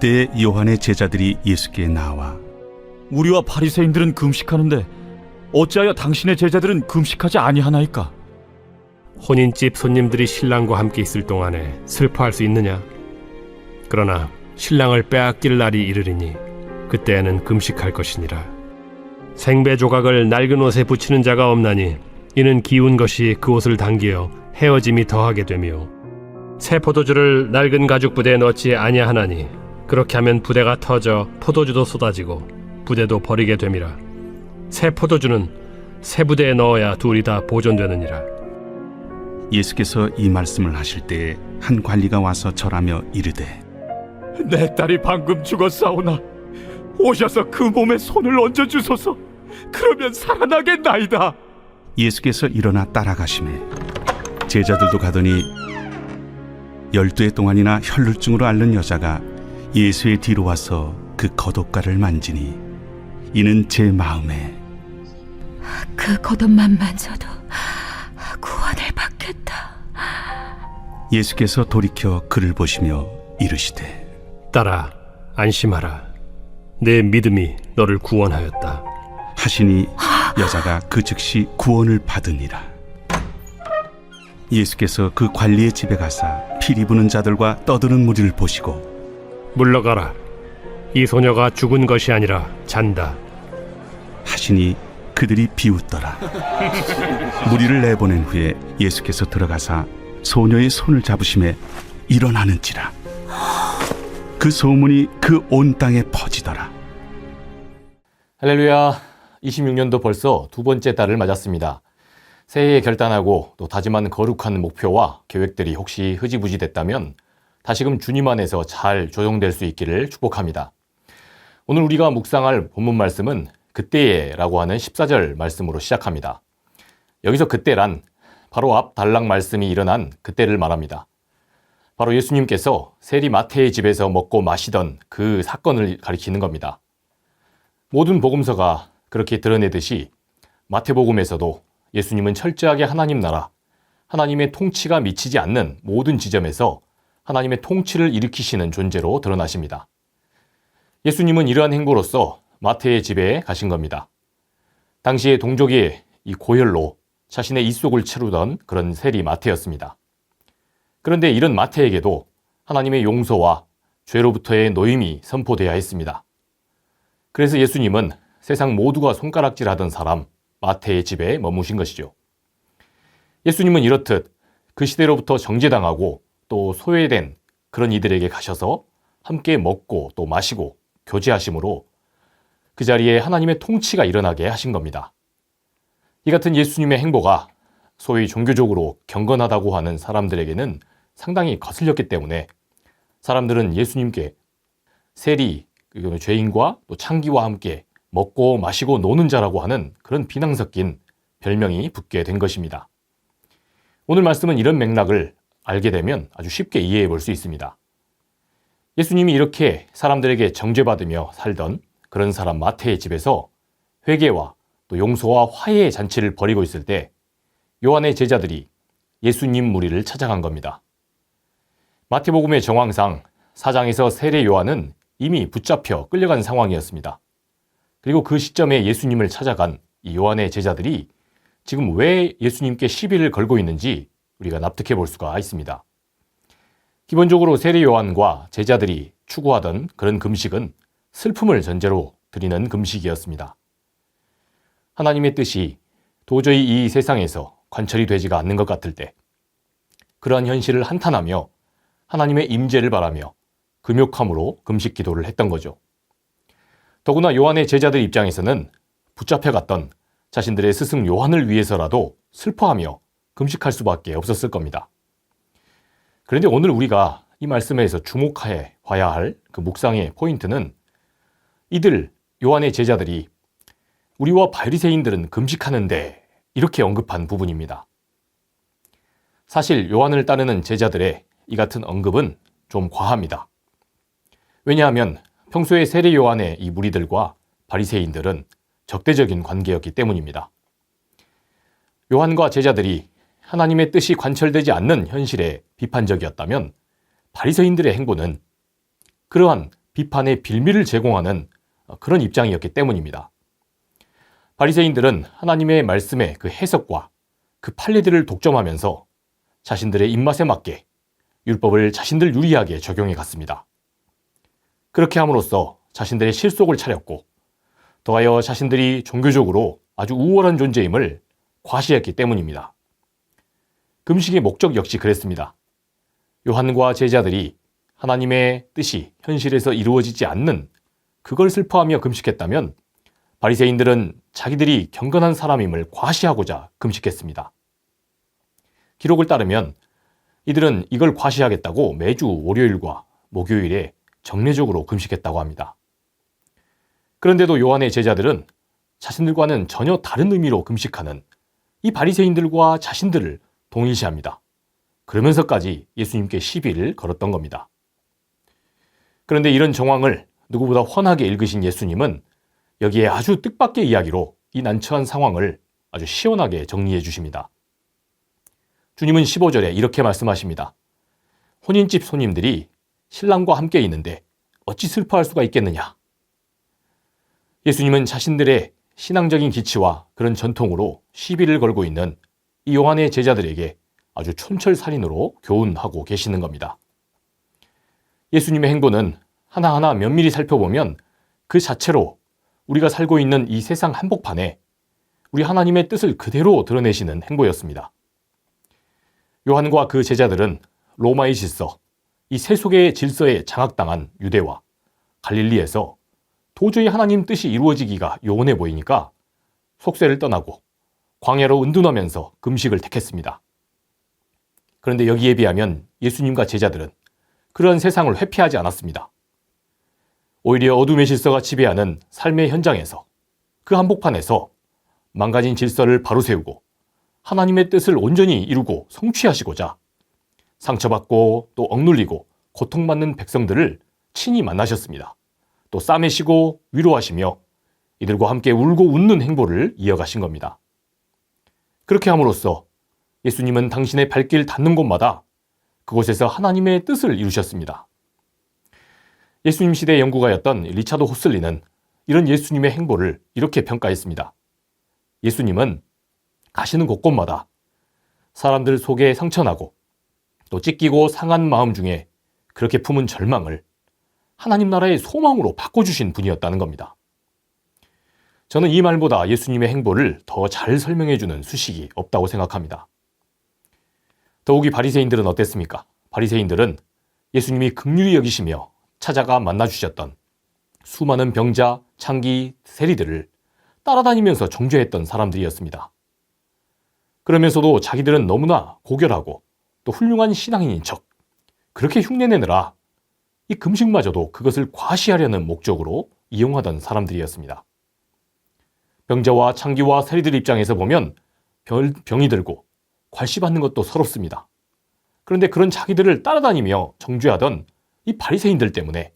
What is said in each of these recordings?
그때에 요한의 제자들이 예수께 나와 우리와 바리새인들은 금식하는데 어찌하여 당신의 제자들은 금식하지 아니하나이까? 혼인집 손님들이 신랑과 함께 있을 동안에 슬퍼할 수 있느냐? 그러나 신랑을 빼앗길 날이 이르리니 그때에는 금식할 것이니라. 생배 조각을 낡은 옷에 붙이는 자가 없나니 이는 기운 것이 그 옷을 당기어 헤어짐이 더하게 되며, 새 포도주를 낡은 가죽 부대에 넣지 아니하나니 그렇게 하면 부대가 터져 포도주도 쏟아지고 부대도 버리게 됨이라. 새 포도주는 새 부대에 넣어야 둘이 다 보존되느니라. 예수께서 이 말씀을 하실 때에 한 관리가 와서 절하며 이르되 내 딸이 방금 죽었사오나 오셔서 그 몸에 손을 얹어 주소서. 그러면 살아나겠나이다. 예수께서 일어나 따라가시매 제자들도 가더니 12해 동안이나 혈루증으로 앓는 여자가 예수의 뒤로 와서 그 겉옷가를 만지니 이는 제 마음에 그 겉옷만 만져도 구원을 받겠다. 예수께서 돌이켜 그를 보시며 이르시되 딸아, 안심하라. 내 믿음이 너를 구원하였다. 하시니 여자가 그 즉시 구원을 받으니라. 예수께서 그 관리의 집에 가사 피리 부는 자들과 떠드는 무리를 보시고 물러가라. 이 소녀가 죽은 것이 아니라 잔다. 하시니 그들이 비웃더라. 무리를 내보낸 후에 예수께서 들어가사 소녀의 손을 잡으심에 일어나는지라. 그 소문이 그 온 땅에 퍼지더라. 할렐루야. 26년도 벌써 두 번째 달을 맞았습니다. 새해에 결단하고 또 다짐한 거룩한 목표와 계획들이 혹시 흐지부지 됐다면 다시금 주님 안에서 잘 조정될 수 있기를 축복합니다. 오늘 우리가 묵상할 본문 말씀은 그때에 라고 하는 14절 말씀으로 시작합니다. 여기서 그때란 바로 앞 단락 말씀이 일어난 그때를 말합니다. 바로 예수님께서 세리 마태의 집에서 먹고 마시던 그 사건을 가리키는 겁니다. 모든 복음서가 그렇게 드러내듯이 마태복음에서도 예수님은 철저하게 하나님 나라, 하나님의 통치가 미치지 않는 모든 지점에서 하나님의 통치를 일으키시는 존재로 드러나십니다. 예수님은 이러한 행보로서 마태의 집에 가신 겁니다. 당시에 동족의 이 고혈로 자신의 입속을 채우던 그런 세리 마태였습니다. 그런데 이런 마태에게도 하나님의 용서와 죄로부터의 노임이 선포되어야 했습니다. 그래서 예수님은 세상 모두가 손가락질하던 사람 마태의 집에 머무신 것이죠. 예수님은 이렇듯 그 시대로부터 정죄당하고 또 소외된 그런 이들에게 가셔서 함께 먹고 또 마시고 교제하심으로 그 자리에 하나님의 통치가 일어나게 하신 겁니다. 이 같은 예수님의 행보가 소위 종교적으로 경건하다고 하는 사람들에게는 상당히 거슬렸기 때문에 사람들은 예수님께 세리, 죄인과 또 창기와 함께 먹고 마시고 노는 자라고 하는 그런 비난 섞인 별명이 붙게 된 것입니다. 오늘 말씀은 이런 맥락을 알게 되면 아주 쉽게 이해해 볼 수 있습니다. 예수님이 이렇게 사람들에게 정죄받으며 살던 그런 사람 마태의 집에서 회개와 또 용서와 화해의 잔치를 벌이고 있을 때 요한의 제자들이 예수님 무리를 찾아간 겁니다. 마태복음의 정황상 사장에서 세례 요한은 이미 붙잡혀 끌려간 상황이었습니다. 그리고 그 시점에 예수님을 찾아간 이 요한의 제자들이 지금 왜 예수님께 시비를 걸고 있는지 우리가 납득해 볼 수가 있습니다. 기본적으로 세례 요한과 제자들이 추구하던 그런 금식은 슬픔을 전제로 드리는 금식이었습니다. 하나님의 뜻이 도저히 이 세상에서 관철이 되지가 않는 것 같을 때 그러한 현실을 한탄하며 하나님의 임재를 바라며 금욕함으로 금식 기도를 했던 거죠. 더구나 요한의 제자들 입장에서는 붙잡혀갔던 자신들의 스승 요한을 위해서라도 슬퍼하며 금식할 수밖에 없었을 겁니다. 그런데 오늘 우리가 이 말씀에서 주목해 봐야 할 그 묵상의 포인트는 이들 요한의 제자들이 우리와 바리새인들은 금식하는데 이렇게 언급한 부분입니다. 사실 요한을 따르는 제자들의 이 같은 언급은 좀 과합니다. 왜냐하면 평소에 세례 요한의 이 무리들과 바리새인들은 적대적인 관계였기 때문입니다. 요한과 제자들이 하나님의 뜻이 관철되지 않는 현실에 비판적이었다면 바리새인들의 행보는 그러한 비판의 빌미를 제공하는 그런 입장이었기 때문입니다. 바리새인들은 하나님의 말씀의 그 해석과 그 판례들을 독점하면서 자신들의 입맛에 맞게 율법을 자신들 유리하게 적용해 갔습니다. 그렇게 함으로써 자신들의 실속을 차렸고 더하여 자신들이 종교적으로 아주 우월한 존재임을 과시했기 때문입니다. 금식의 목적 역시 그랬습니다. 요한과 제자들이 하나님의 뜻이 현실에서 이루어지지 않는 그걸 슬퍼하며 금식했다면 바리새인들은 자기들이 경건한 사람임을 과시하고자 금식했습니다. 기록을 따르면 이들은 이걸 과시하겠다고 매주 월요일과 목요일에 정례적으로 금식했다고 합니다. 그런데도 요한의 제자들은 자신들과는 전혀 다른 의미로 금식하는 이 바리새인들과 자신들을 동일시합니다. 그러면서까지 예수님께 시비를 걸었던 겁니다. 그런데 이런 정황을 누구보다 훤하게 읽으신 예수님은 여기에 아주 뜻밖의 이야기로 이 난처한 상황을 아주 시원하게 정리해 주십니다. 주님은 15절에 이렇게 말씀하십니다. 혼인집 손님들이 신랑과 함께 있는데 어찌 슬퍼할 수가 있겠느냐. 예수님은 자신들의 신앙적인 기치와 그런 전통으로 시비를 걸고 있는 이 요한의 제자들에게 아주 촌철살인으로 교훈하고 계시는 겁니다. 예수님의 행보는 하나하나 면밀히 살펴보면 그 자체로 우리가 살고 있는 이 세상 한복판에 우리 하나님의 뜻을 그대로 드러내시는 행보였습니다. 요한과 그 제자들은 로마의 질서, 이 세속의 질서에 장악당한 유대와 갈릴리에서 도저히 하나님 뜻이 이루어지기가 요원해 보이니까 속세를 떠나고 광야로 은둔하면서 금식을 택했습니다. 그런데 여기에 비하면 예수님과 제자들은 그러한 세상을 회피하지 않았습니다. 오히려 어둠의 질서가 지배하는 삶의 현장에서 그 한복판에서 망가진 질서를 바로 세우고 하나님의 뜻을 온전히 이루고 성취하시고자 상처받고 또 억눌리고 고통받는 백성들을 친히 만나셨습니다. 또 싸매시고 위로하시며 이들과 함께 울고 웃는 행보를 이어가신 겁니다. 그렇게 함으로써 예수님은 당신의 발길 닿는 곳마다 그곳에서 하나님의 뜻을 이루셨습니다. 예수님 시대 연구가였던 리차드 호슬리는 이런 예수님의 행보를 이렇게 평가했습니다. 예수님은 가시는 곳곳마다 사람들 속에 상처나고 또 찢기고 상한 마음 중에 그렇게 품은 절망을 하나님 나라의 소망으로 바꿔주신 분이었다는 겁니다. 저는 이 말보다 예수님의 행보를 더 잘 설명해주는 수식이 없다고 생각합니다. 더욱이 바리새인들은 어땠습니까? 바리새인들은 예수님이 긍휼히 여기시며 찾아가 만나주셨던 수많은 병자, 창기, 세리들을 따라다니면서 정죄했던 사람들이었습니다. 그러면서도 자기들은 너무나 고결하고 또 훌륭한 신앙인인 척 그렇게 흉내내느라 이 금식마저도 그것을 과시하려는 목적으로 이용하던 사람들이었습니다. 병자와 창기와 세리들 입장에서 보면 병이 들고 괄시받는 것도 서럽습니다. 그런데 그런 자기들을 따라다니며 정죄하던 이 바리새인들 때문에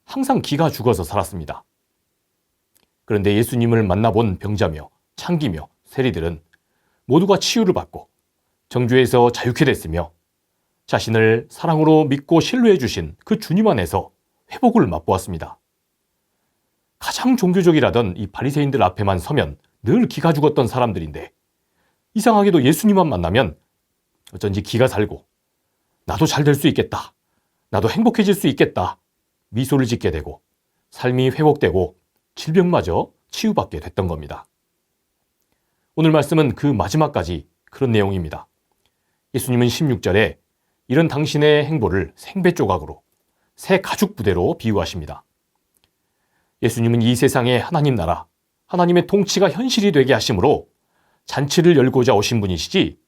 항상 기가 죽어서 살았습니다. 그런데 예수님을 만나본 병자며 창기며 세리들은 모두가 치유를 받고 정죄에서 자유케 됐으며 자신을 사랑으로 믿고 신뢰해 주신 그 주님 안에서 회복을 맛보았습니다. 가장 종교적이라던 이 바리새인들 앞에만 서면 늘 기가 죽었던 사람들인데 이상하게도 예수님만 만나면 어쩐지 기가 살고 나도 잘 될 수 있겠다. 나도 행복해질 수 있겠다. 미소를 짓게 되고 삶이 회복되고 질병마저 치유받게 됐던 겁니다. 오늘 말씀은 그 마지막까지 그런 내용입니다. 예수님은 16절에 이런 당신의 행보를 생배 조각으로 새 가죽 부대로 비유하십니다. 예수님은 이 세상의 하나님 나라, 하나님의 통치가 현실이 되게 하심으로 잔치를 열고자 오신 분이시지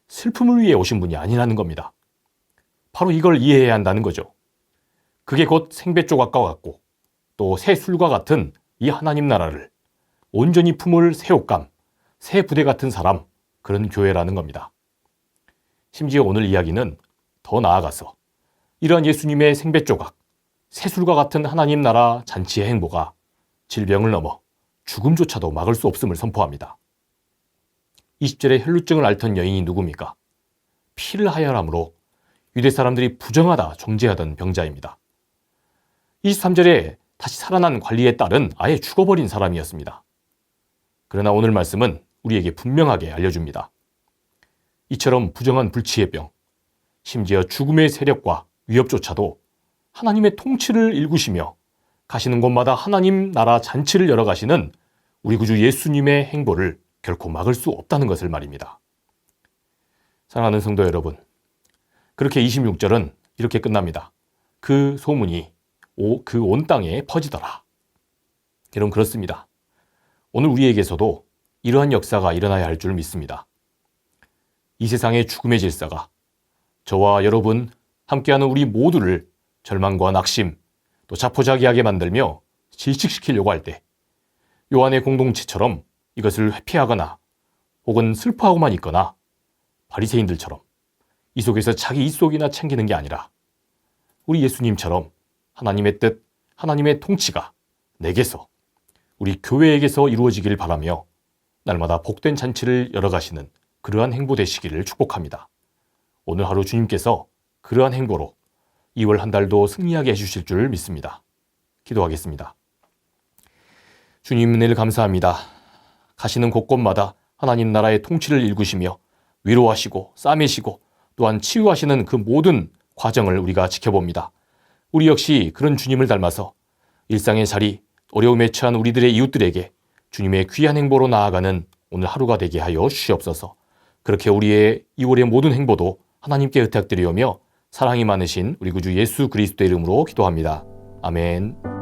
슬픔을 위해 오신 분이 아니라는 겁니다. 바로 이걸 이해해야 한다는 거죠. 그게 곧 생배 조각과 같고 또 새 술과 같은 이 하나님 나라를 온전히 품을 새 옷감, 새 부대 같은 사람, 그런 교회라는 겁니다. 심지어 오늘 이야기는 더 나아가서 이러한 예수님의 생배 조각, 새 술과 같은 하나님 나라 잔치의 행보가 질병을 넘어 죽음조차도 막을 수 없음을 선포합니다. 20절에 혈루증을 앓던 여인이 누굽니까? 피를 하혈함으로 유대 사람들이 부정하다 정죄하던 병자입니다. 23절에 다시 살아난 관리의 딸은 아예 죽어버린 사람이었습니다. 그러나 오늘 말씀은 우리에게 분명하게 알려줍니다. 이처럼 부정한 불치의 병, 심지어 죽음의 세력과 위협조차도 하나님의 통치를 일구시며 가시는 곳마다 하나님 나라 잔치를 열어가시는 우리 구주 예수님의 행보를 결코 막을 수 없다는 것을 말입니다. 사랑하는 성도 여러분, 그렇게 26절은 이렇게 끝납니다. 그 소문이 그 온 땅에 퍼지더라. 여러분, 그렇습니다. 오늘 우리에게서도 이러한 역사가 일어나야 할 줄 믿습니다. 이 세상의 죽음의 질서가 저와 여러분, 함께하는 우리 모두를 절망과 낙심, 또 자포자기하게 만들며 질식시키려고 할 때 요한의 공동체처럼 이것을 회피하거나 혹은 슬퍼하고만 있거나 바리새인들처럼 이 속에서 자기 입속이나 챙기는 게 아니라 우리 예수님처럼 하나님의 뜻, 하나님의 통치가 내게서, 우리 교회에게서 이루어지길 바라며 날마다 복된 잔치를 열어가시는 그러한 행보 되시기를 축복합니다. 오늘 하루 주님께서 그러한 행보로 2월 한 달도 승리하게 해주실 줄 믿습니다. 기도하겠습니다. 주님, 은혜를 감사합니다. 가시는 곳곳마다 하나님 나라의 통치를 일구시며 위로하시고 싸매시고 또한 치유하시는 그 모든 과정을 우리가 지켜봅니다. 우리 역시 그런 주님을 닮아서 일상의 자리, 어려움에 처한 우리들의 이웃들에게 주님의 귀한 행보로 나아가는 오늘 하루가 되게 하여 주시옵소서. 그렇게 우리의 2월의 모든 행보도 하나님께 의탁드리오며 사랑이 많으신 우리 구주 예수 그리스도의 이름으로 기도합니다. 아멘.